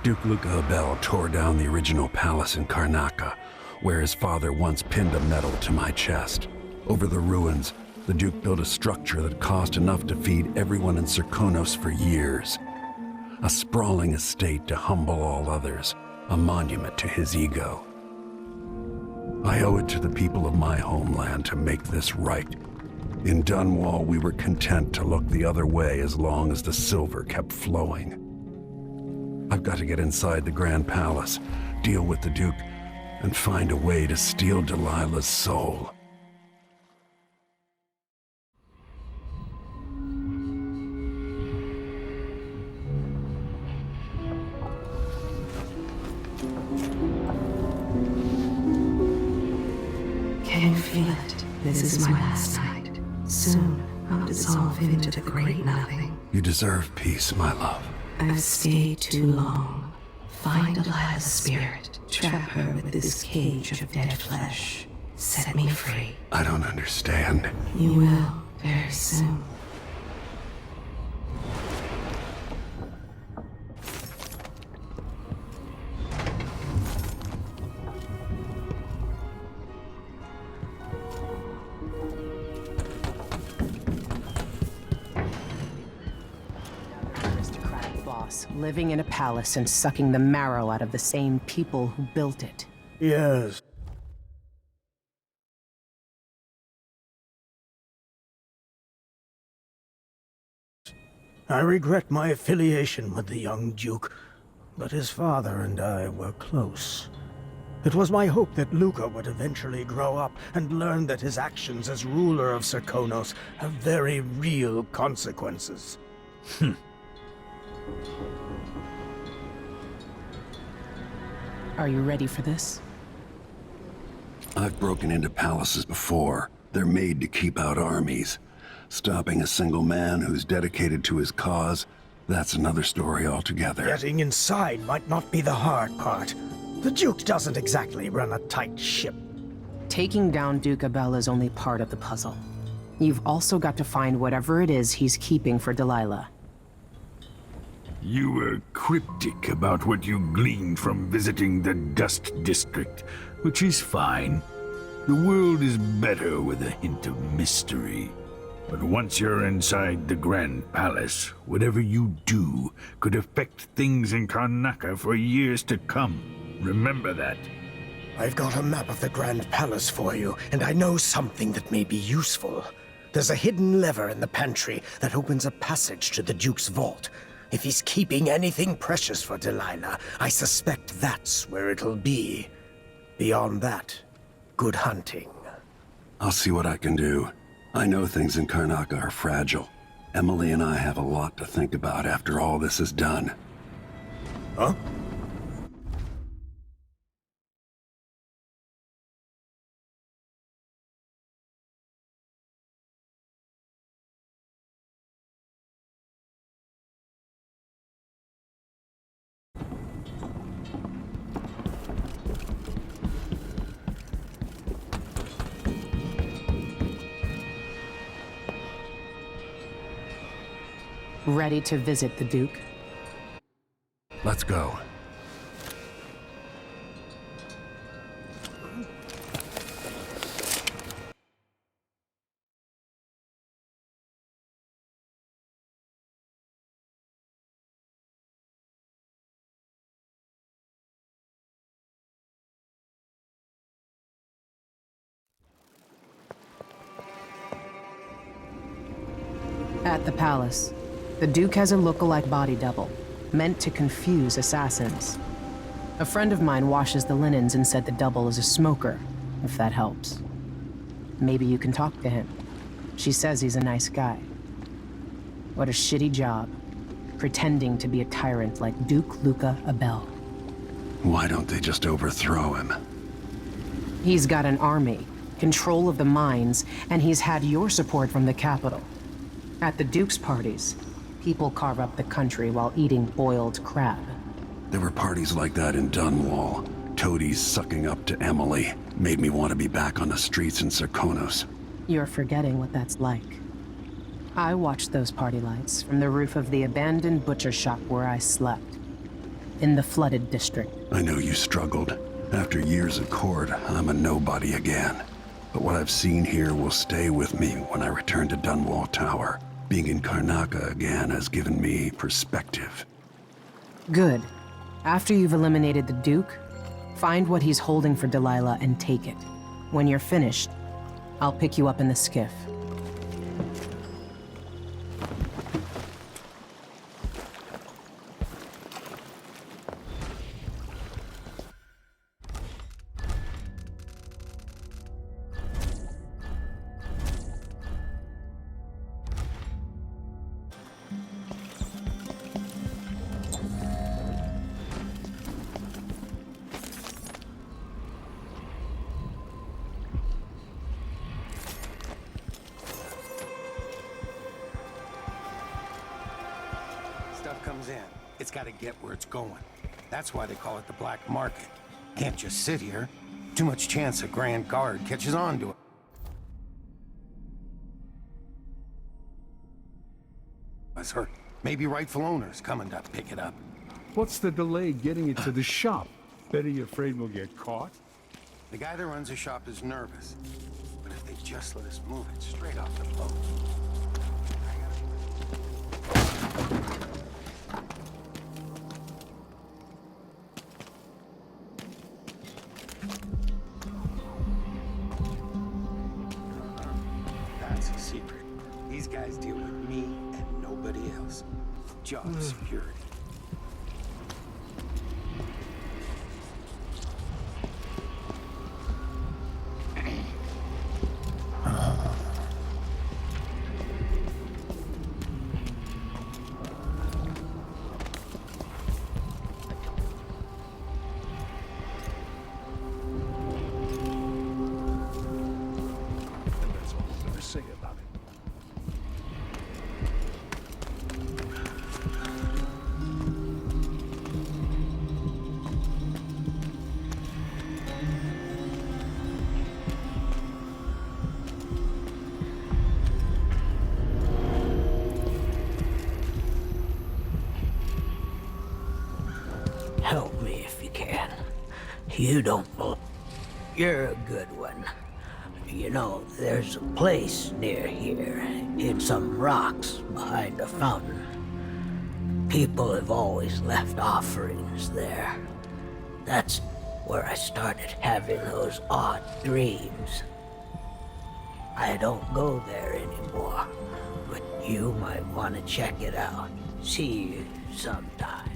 Duke Luca Abel tore down the original palace in Karnaca, where his father once pinned a medal to my chest. Over the ruins, the Duke built a structure that cost enough to feed everyone in Serkonos for years. A sprawling estate to humble all others, a monument to his ego. I owe it to the people of my homeland to make this right. In Dunwall, we were content to look the other way as long as the silver kept flowing. I've got to get inside the Grand Palace, deal with the Duke, and find a way to steal Delilah's soul. Can you feel it? This is my last night. Soon, I'll dissolve into the great nothing. You deserve peace, my love. I've stayed too long. Find Delilah's spirit. Trap her with this cage of dead flesh. Set me free. I don't understand. You will, very soon. Living in a palace and sucking the marrow out of the same people who built it. Yes. I regret my affiliation with the young Duke, but his father and I were close. It was my hope that Luca would eventually grow up and learn that his actions as ruler of Serkonos have very real consequences. Are you ready for this? I've broken into palaces before. They're made to keep out armies. Stopping a single man who's dedicated to his cause, that's another story altogether. Getting inside might not be the hard part. The Duke doesn't exactly run a tight ship. Taking down Duke Abel is only part of the puzzle. You've also got to find whatever it is he's keeping for Delilah. You were cryptic about what you gleaned from visiting the Dust District, which is fine. The world is better with a hint of mystery. But once you're inside the Grand Palace, whatever you do could affect things in Karnaca for years to come. Remember that. I've got a map of the Grand Palace for you, and I know something that may be useful. There's a hidden lever in the pantry that opens a passage to the Duke's vault. If he's keeping anything precious for Delilah, I suspect that's where it'll be. Beyond that, good hunting. I'll see what I can do. I know things in Karnaca are fragile. Emily and I have a lot to think about after all this is done. Huh? Ready to visit the Duke? Let's go. At the palace, the Duke has a look-alike body double, meant to confuse assassins. A friend of mine washes the linens and said the double is a smoker, if that helps. Maybe you can talk to him. She says he's a nice guy. What a shitty job, pretending to be a tyrant like Duke Luca Abel. Why don't they just overthrow him? He's got an army, control of the mines, and he's had your support from the capital. At the Duke's parties, people carve up the country while eating boiled crab. There were parties like that in Dunwall. Toadies sucking up to Emily made me want to be back on the streets in Serkonos. You're forgetting what that's like. I watched those party lights from the roof of the abandoned butcher shop where I slept. in the flooded district. I know you struggled. After years at court, I'm a nobody again. But what I've seen here will stay with me when I return to Dunwall Tower. Being in Karnaca again has given me perspective. Good. After you've eliminated the Duke, find what he's holding for Delilah and take it. When you're finished, I'll pick you up in the skiff. Stuff comes in. It's got to get where it's going. That's why they call it the black market. Can't just sit here. Too much chance a Grand Guard catches on to it. Was hurt. Maybe rightful owners coming to pick it up. What's the delay getting it to the shop? Better you afraid we'll get caught? The guy that runs the shop is nervous. But if they just let us move it straight off the boat. That's a secret. These guys deal with me and nobody else. Job security. Say about it. Help me if you can. You don't believe. You're a good one. You know, there's a place near here, in some rocks behind a fountain. People have always left offerings there. That's where I started having those odd dreams. I don't go there anymore, but you might want to check it out. See you sometime.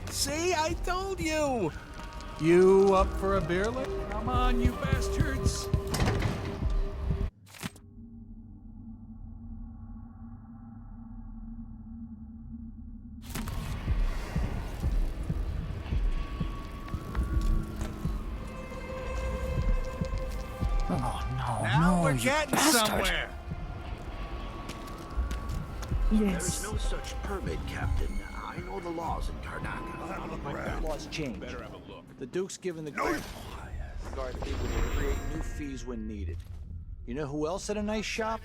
See? I told you! You up for a beer lick? Come on, you bastards! Now we're getting somewhere! There's no such permit, Captain. I know the laws in Karnaca. Laws change. Better have a look. The Duke's given the guard people to create new fees when needed. You know who else had a nice shop?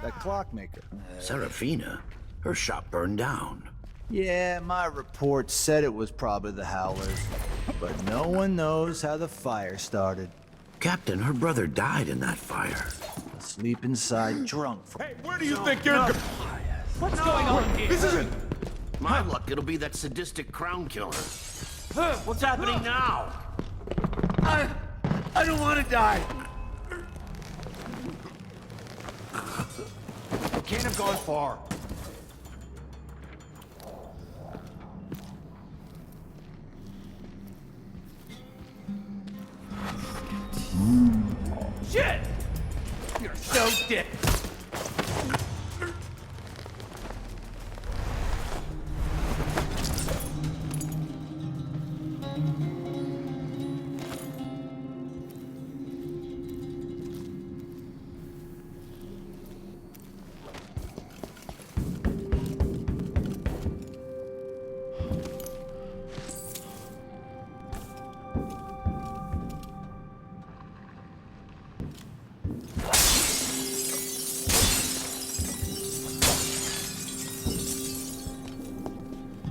That clockmaker. Serafina? Her shop burned down. Yeah, my report said it was probably the Howlers. But no one knows how the fire started. Captain, her brother died in that fire. Asleep inside, drunk. Hey, where do you think you're going? What's going on here? This isn't... My luck, it'll be that sadistic crown killer. What's happening now? I don't want to die. Can't have gone far. Shit! You're so dead.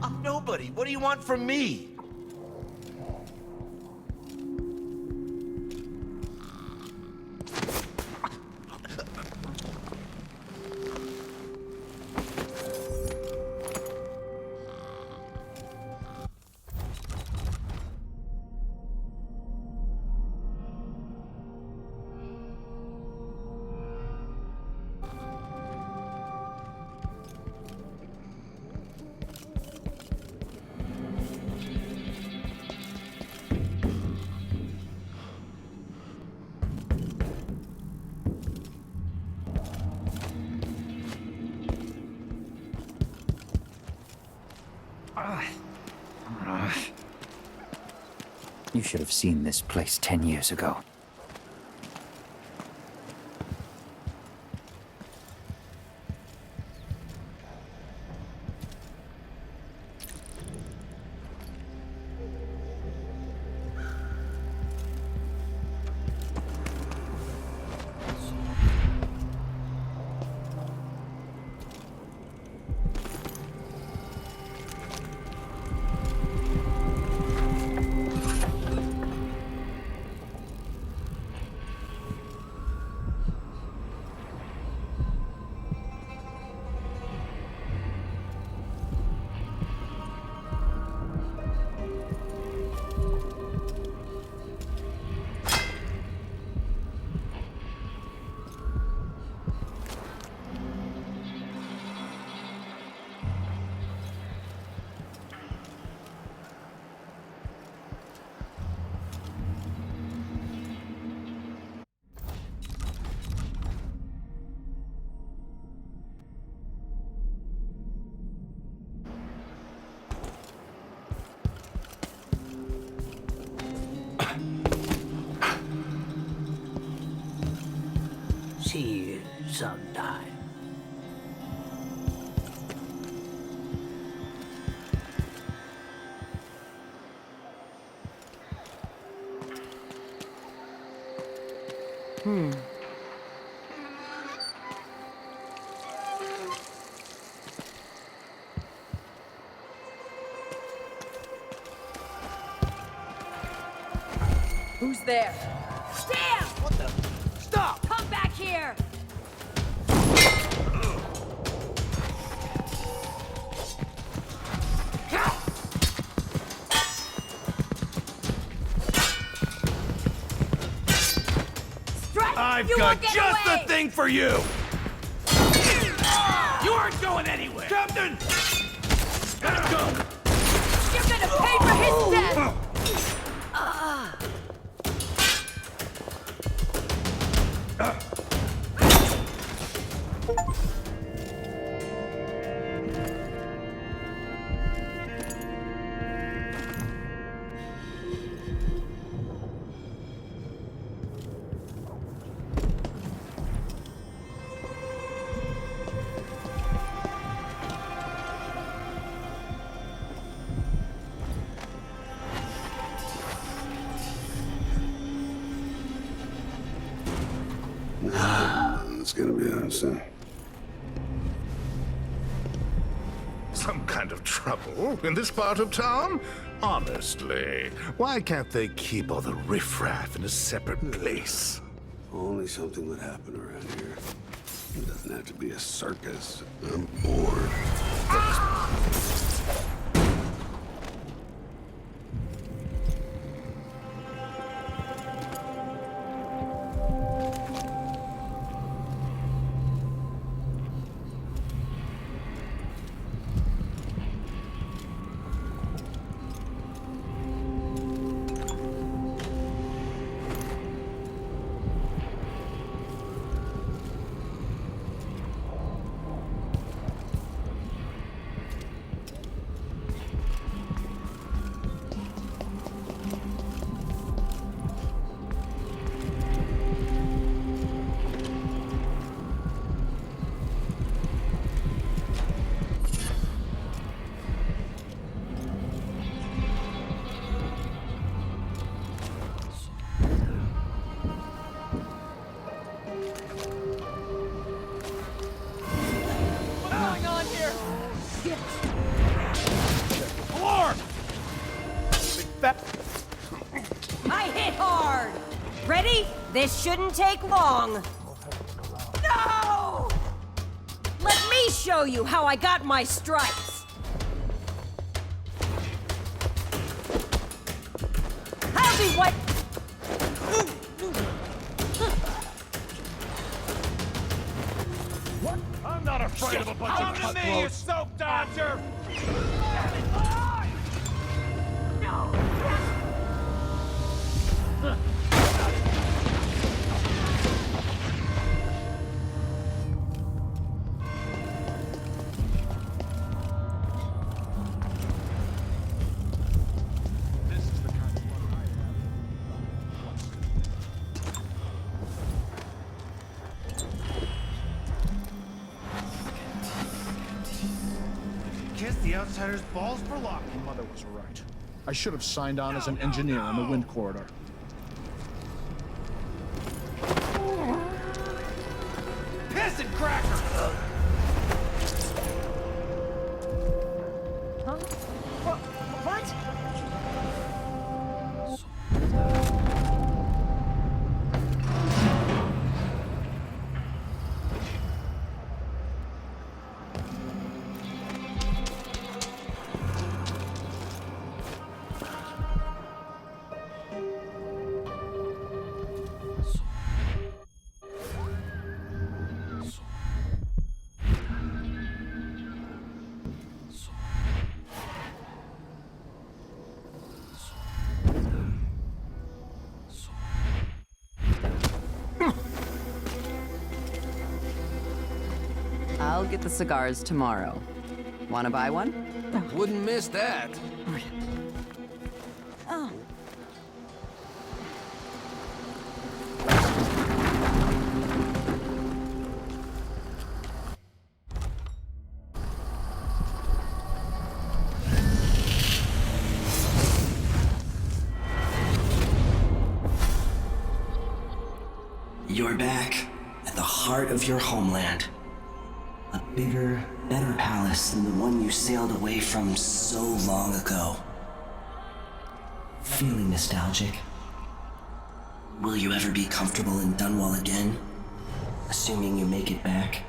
I'm nobody. What do you want from me? You should have seen this place 10 years ago. See you sometime. Who's there? Damn! What the? Stop! Come back here! Strike! I've You got won't get just away! the thing for you! You aren't going anywhere! Captain! Let's go! You're gonna pay for his death! It's gonna be awesome. Some kind of trouble in this part of town? Honestly, why can't they keep all the riffraff in a separate place? Only something would happen around here. It doesn't have to be a circus. I'm bored. I hit hard! Ready? This shouldn't take long. No! Let me show you how I got my stripes. I'll be what... I'm not afraid of a bunch of cutthroats. Come to me, you soap dodger! The outsider's balls for luck. My mother was right. I should have signed on as an engineer in the wind corridor. Piss and cracker! Huh? What? I'll get the cigars tomorrow. Wanna buy one? Wouldn't miss that. Oh. You're back at the heart of your homeland. A bigger, better palace than the one you sailed away from so long ago. Feeling nostalgic? Will you ever be comfortable in Dunwall again? Assuming you make it back?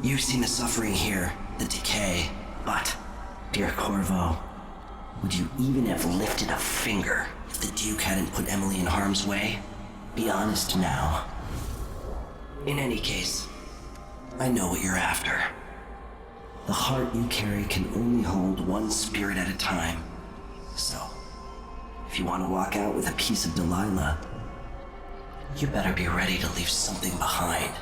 You've seen the suffering here, the decay, but, dear Corvo, would you even have lifted a finger if the Duke hadn't put Emily in harm's way? Be honest now. In any case, I know what you're after. The heart you carry can only hold one spirit at a time. So, if you want to walk out with a piece of Delilah, you better be ready to leave something behind.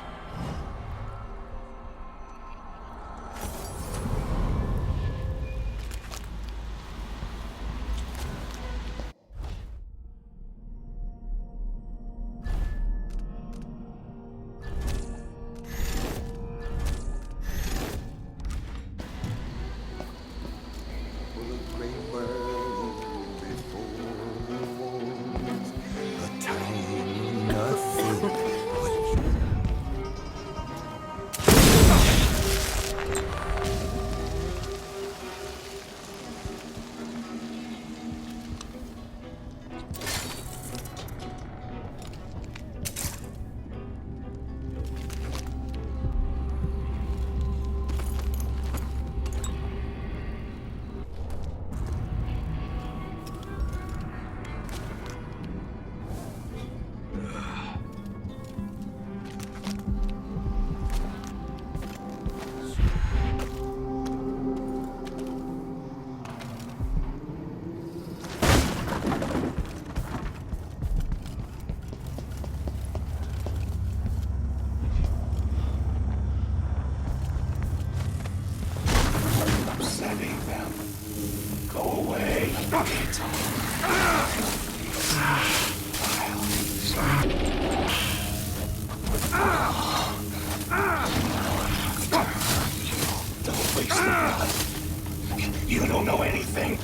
You don't know anything.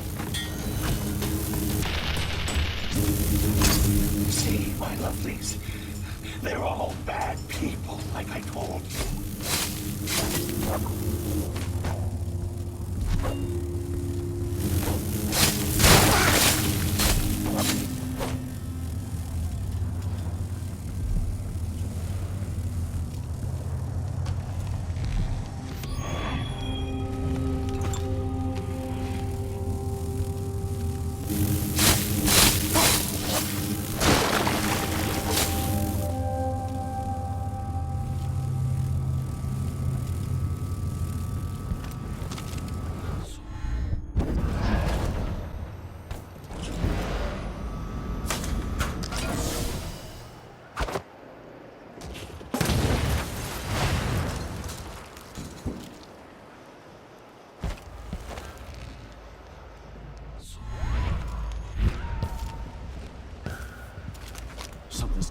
See, my lovelies, they're all bad people, like I told you.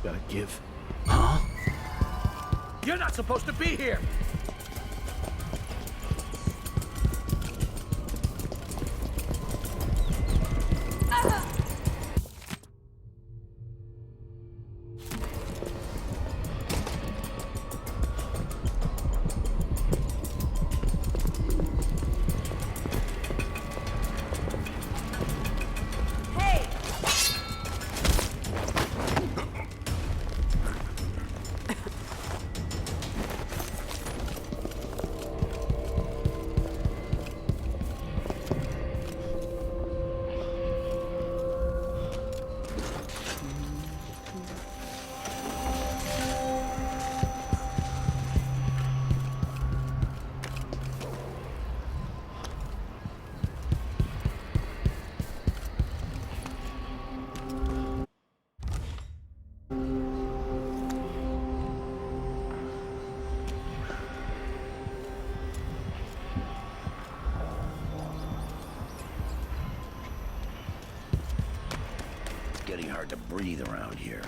gotta give. Huh? You're not supposed to be here! Getting hard to breathe around here.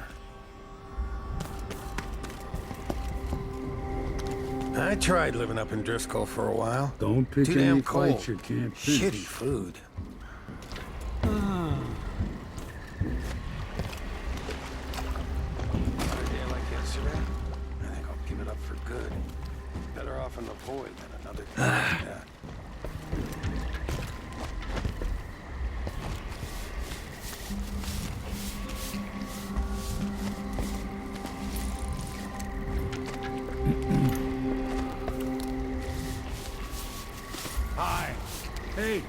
I tried living up in Driscoll for a while. Don't pick Too any damn fights cold. you can't finish. Shitty food. Another day like yesterday, I think I'll give it up for good. Better off in the void than another day like that. Hi. Hey.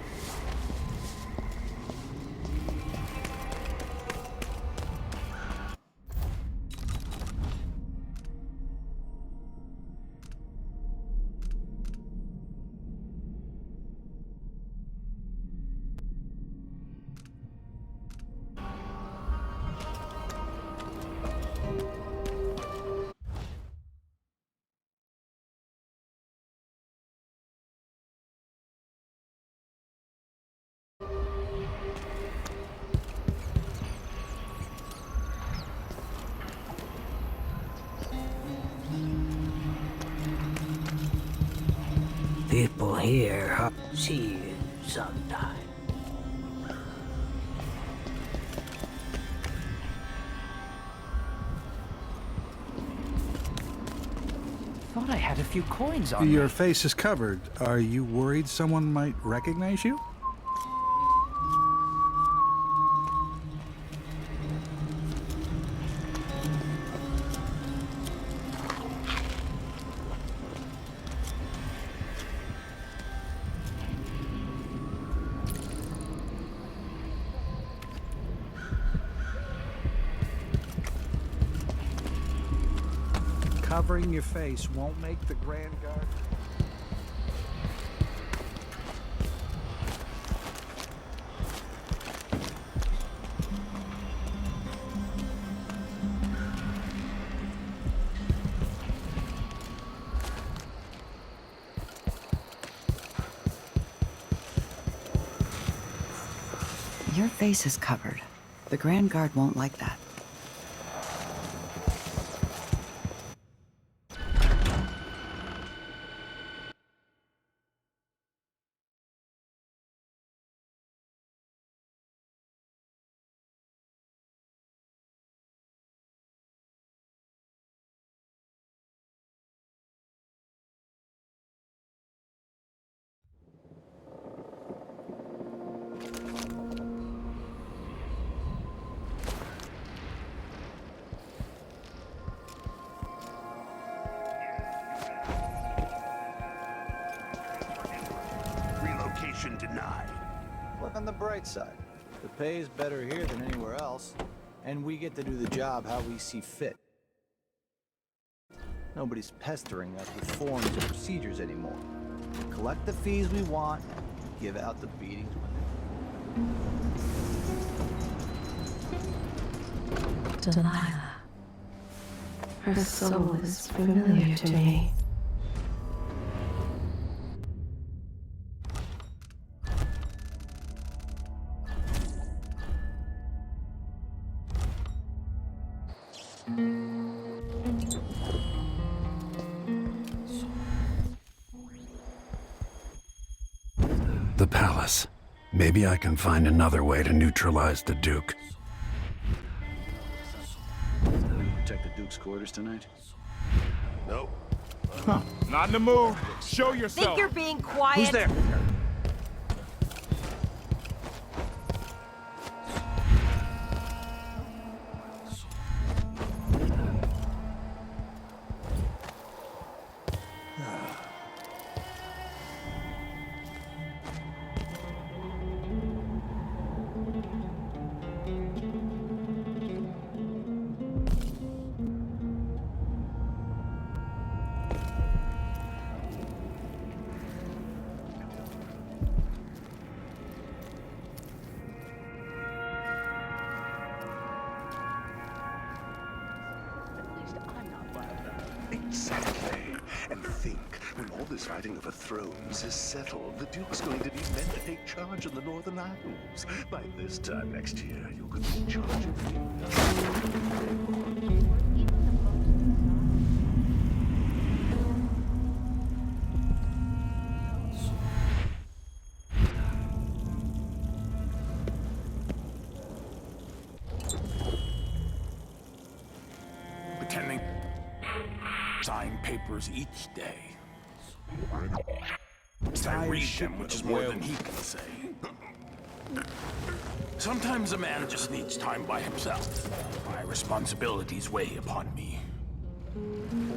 People here, see you sometime. Thought I had a few coins on Your me. face is covered. Are you worried someone might recognize you? Covering your face won't make the Grand Guard. Your face is covered. The Grand Guard won't like that. Relocation denied. Look on the bright side. The pay is better here than anywhere else, and we get to do the job how we see fit. Nobody's pestering us with forms and procedures anymore. We collect the fees we want, and give out the beatings when Delilah. Her soul is familiar to me. The palace. Maybe I can find another way to neutralize the Duke. Protect the Duke's quarters tonight? Nope. Huh. Not in the mood. Show yourself. Think you're being quiet? Who's there? Exactly. And think, when all this fighting over thrones is settled, the Duke's going to need men to take charge in the Northern Isles. By this time next year, you could be in charge of Pretending. Sign papers each day. I read them, which is more than he can say. Sometimes a man just needs time by himself. My responsibilities weigh upon me.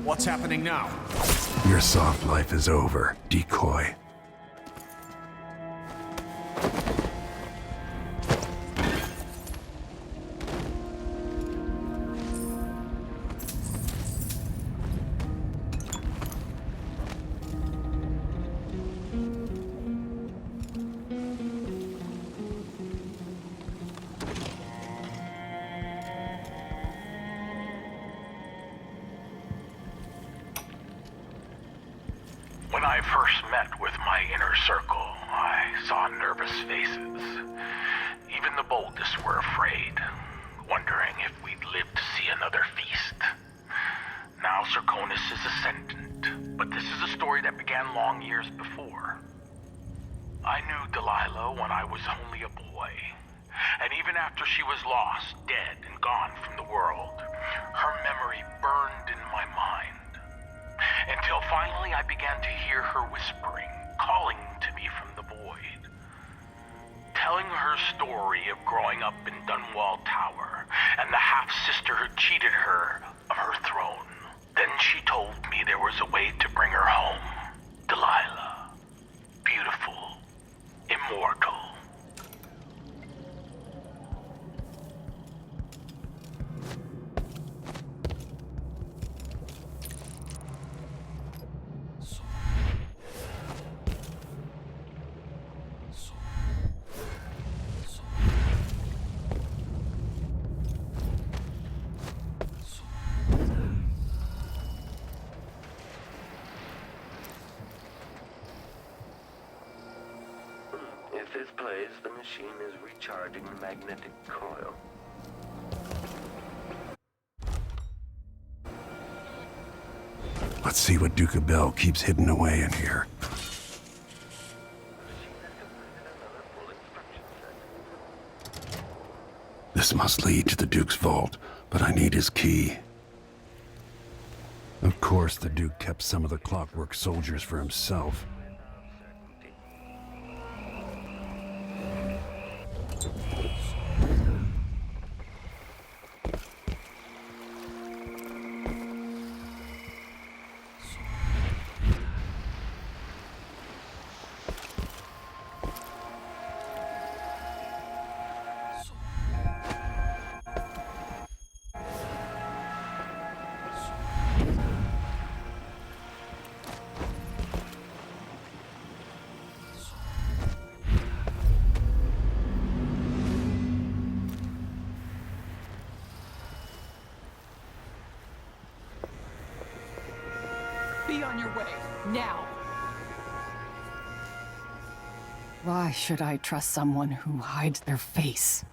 What's happening now? Your soft life is over, decoy. When I first met with my inner circle, I saw nervous faces. Even the boldest were afraid, wondering if we'd live to see another feast. Now Serconis is ascendant, but this is a story that began long years before. I knew Delilah when I was only a boy, and even after she was lost, dead, and gone from the world, her memory burned in my mind. Until finally I began to hear her whispering, calling to me from the void. Telling her story of growing up in Dunwall Tower, and the half-sister who cheated her of her throne. Then she told me there was a way to bring her home. Delilah. Beautiful. Immortal. If this plays, the machine is recharging the magnetic coil. Let's see what Duke of Bell keeps hidden away in here. This must lead to the Duke's vault, but I need his key. Of course, the Duke kept some of the clockwork soldiers for himself. Be on your way, now! Why should I trust someone who hides their face?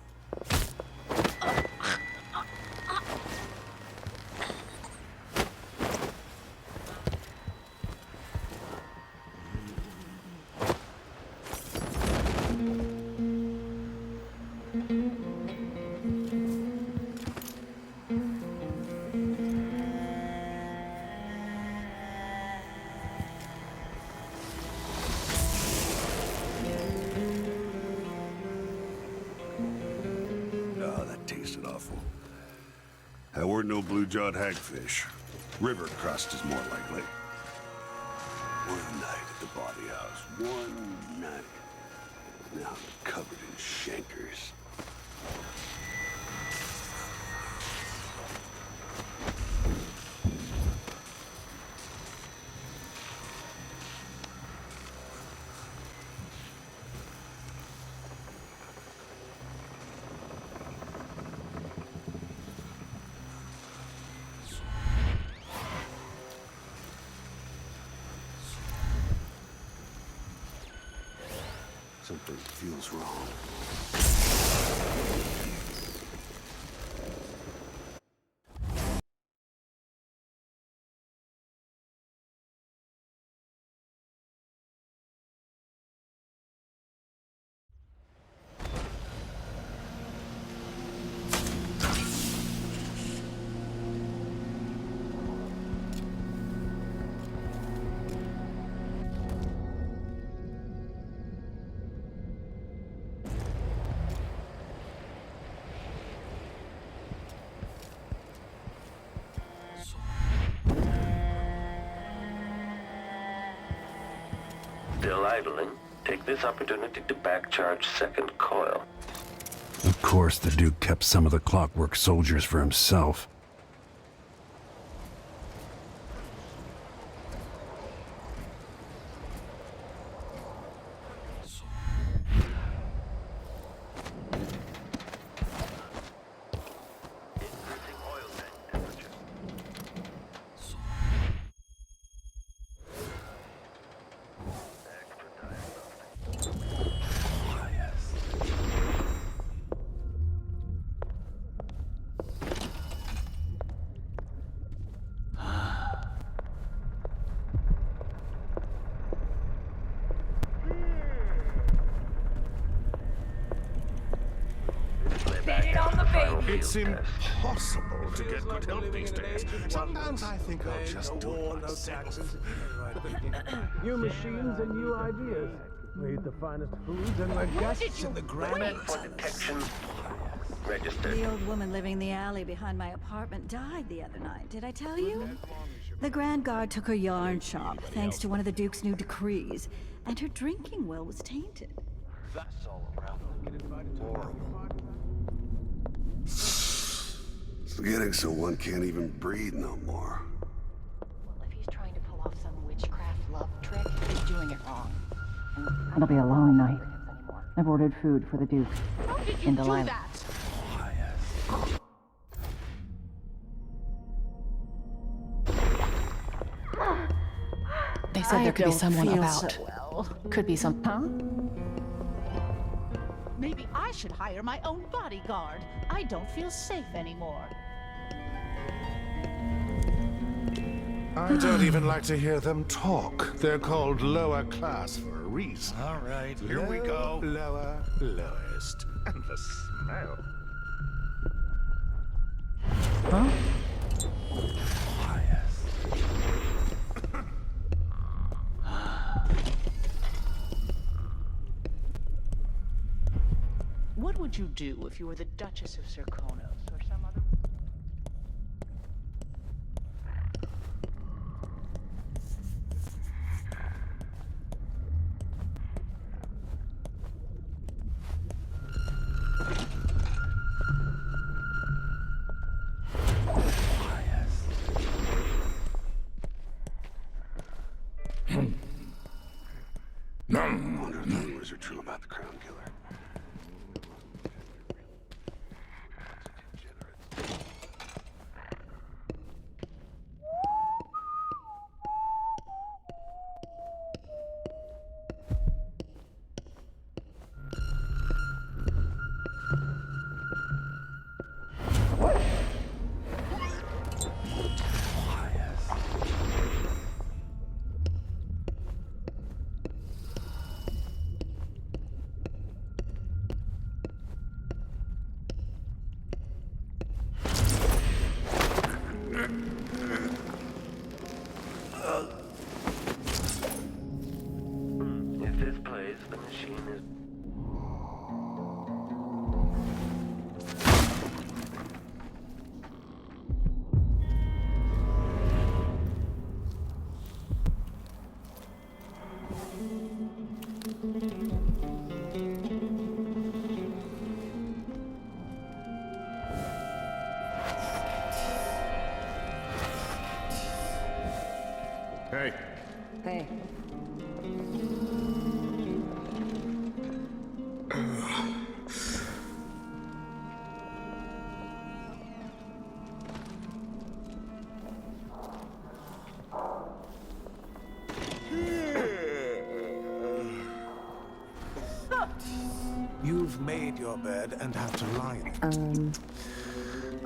tasted awful. That weren't no blue-jawed hagfish. River crust is more likely. One night at the body house. One night. Now I'm covered in shankers. Something feels wrong. Still idling? Take this opportunity to back-charge second coil. Of course, the Duke kept some of the clockwork soldiers for himself. It's impossible to get good help these days. Sometimes I think I'll just do it myself. New machines and new ideas. We eat the finest foods and we're guests in the grand... For detection. Registered. The old woman living in the alley behind my apartment died the other night. Did I tell you? The Grand Guard took her yarn shop, thanks to one of the Duke's new decrees, and her drinking well was tainted. That's all around. It's getting so one can't even breathe no more. Well, if he's trying to pull off some witchcraft love trick, he's doing it wrong. It'll be a long night. I've ordered food for the Duke. How did you do that? They said there could be someone about. So well. Could be some... Huh? Maybe I should hire my own bodyguard. I don't feel safe anymore. I don't even like to hear them talk. They're called lower class for a reason. All right, here we go. Lower, lowest. And the smell. Huh? What would you do if you were the Duchess of Serkonos or some other... I wonder if the rumors are true about the Crown Killer. Hey. Hey. You've made your bed and have to lie in it.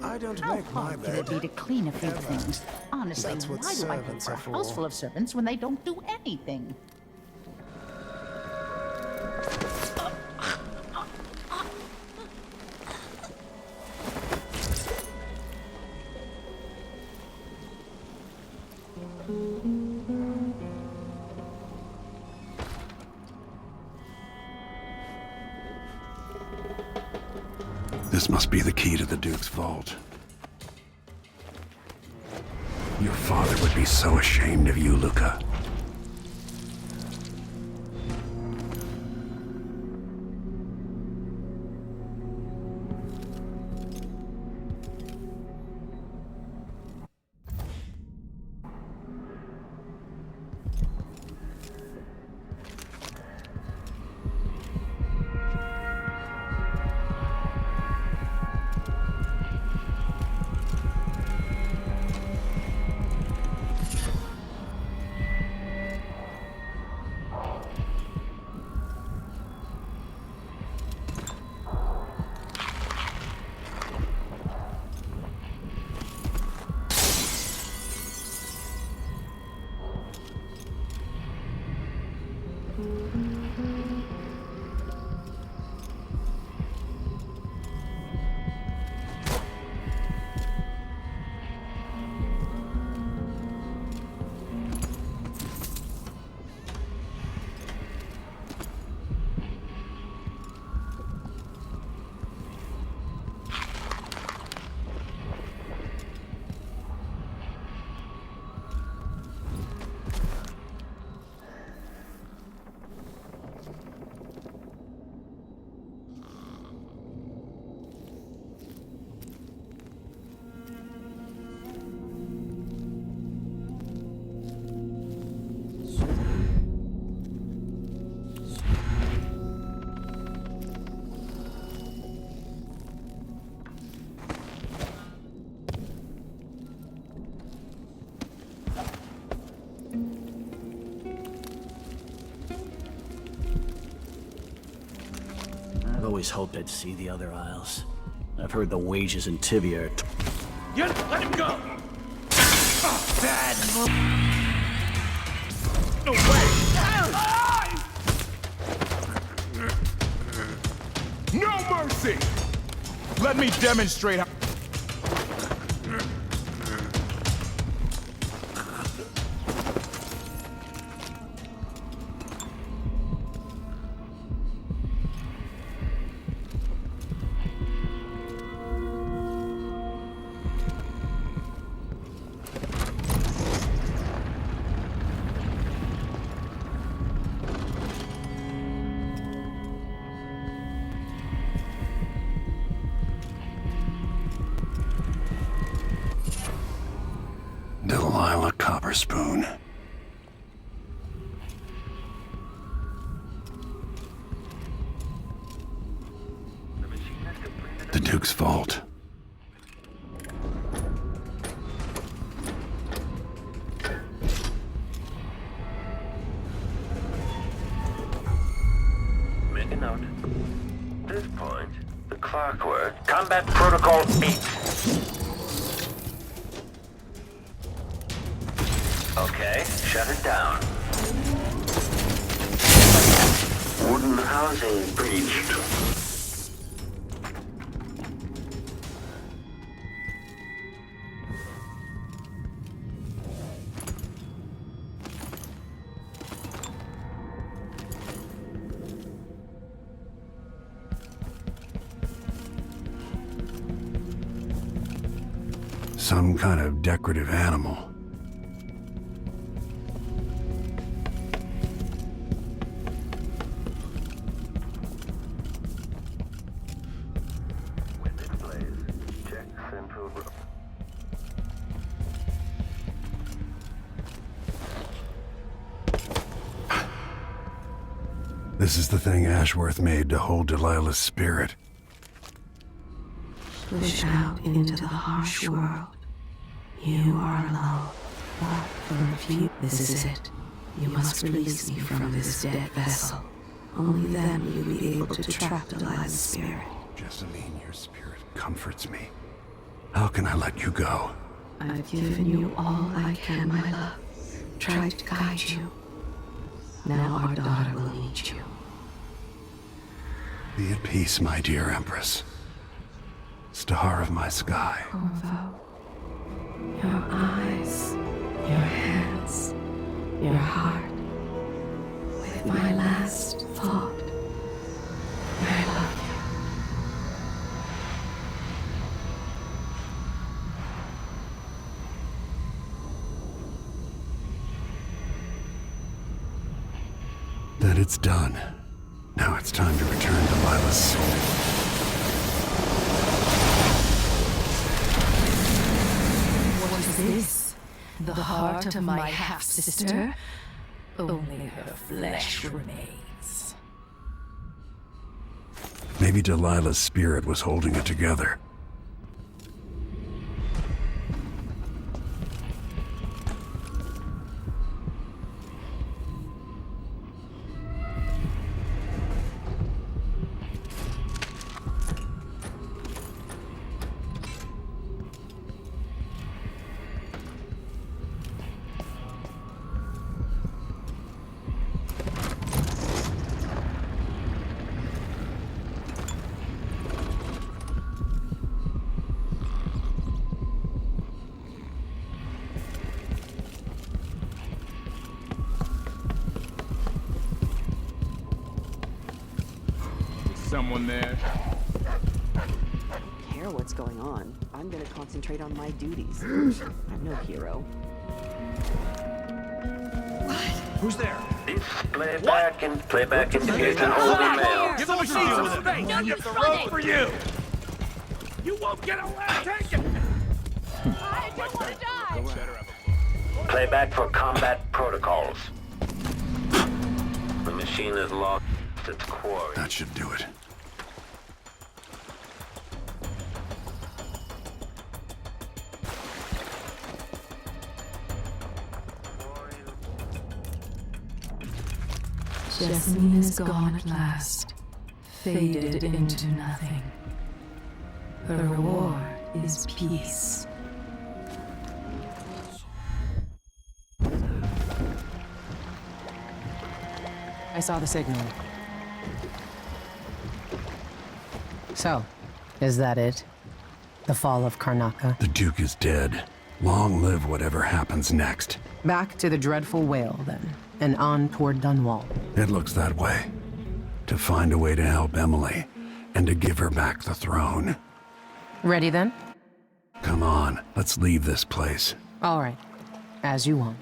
I don't How make my hard can bed. it be to clean a few Ever. things? Honestly, That's what why do I pay servants for a are for. house full of servants when they don't do anything? This must be the key to the Duke's vault. Your father would be so ashamed of you, Luca. I've always hoped I'd see the other aisles. I've heard the wages in Tibia are... Let him go! Oh, Dad! No way! No mercy! Let me demonstrate how... Delilah Copperspoon. The Duke's vault. Make a note. At this point, the clockwork combat protocol 8. Okay, shut it down. Wooden housing breached. Some kind of decorative animal. This is the thing Ashworth made to hold Delilah's spirit. Push out into the harsh world. You are alone, but for a few, this is it. You must release me from this dead vessel. Only then will you be able to trap Delilah's spirit. Jessamine, your spirit comforts me. How can I let you go? I've given you all I can, my love. Tried to guide you. Now our daughter will need you. Be at peace, my dear Empress. Star of my sky. Corvo, your eyes, your hands, your heart. With my last thought, I love you. Then it's done. Now it's time to return Delilah's soul. What is this? The heart of my half-sister? Only her flesh remains. Maybe Delilah's spirit was holding it together. Someone there? I don't care what's going on. I'm gonna concentrate on my duties. I'm no hero. Who's there? This playback indicates holding mail. Give the machine some space! No, Get the rope for you! You won't get away! Take it! I don't want to die! Playback for combat protocols. The machine has lost its quarry. That should do it. Jessamine is gone at last, faded into nothing. Her reward is peace. I saw the signal. So, is that it? The fall of Karnaca? The Duke is dead. Long live whatever happens next. Back to the dreadful whale, then, and on toward Dunwall. It looks that way. To find a way to help Emily, and to give her back the throne. Ready, then? Come on, let's leave this place. All right. As you want.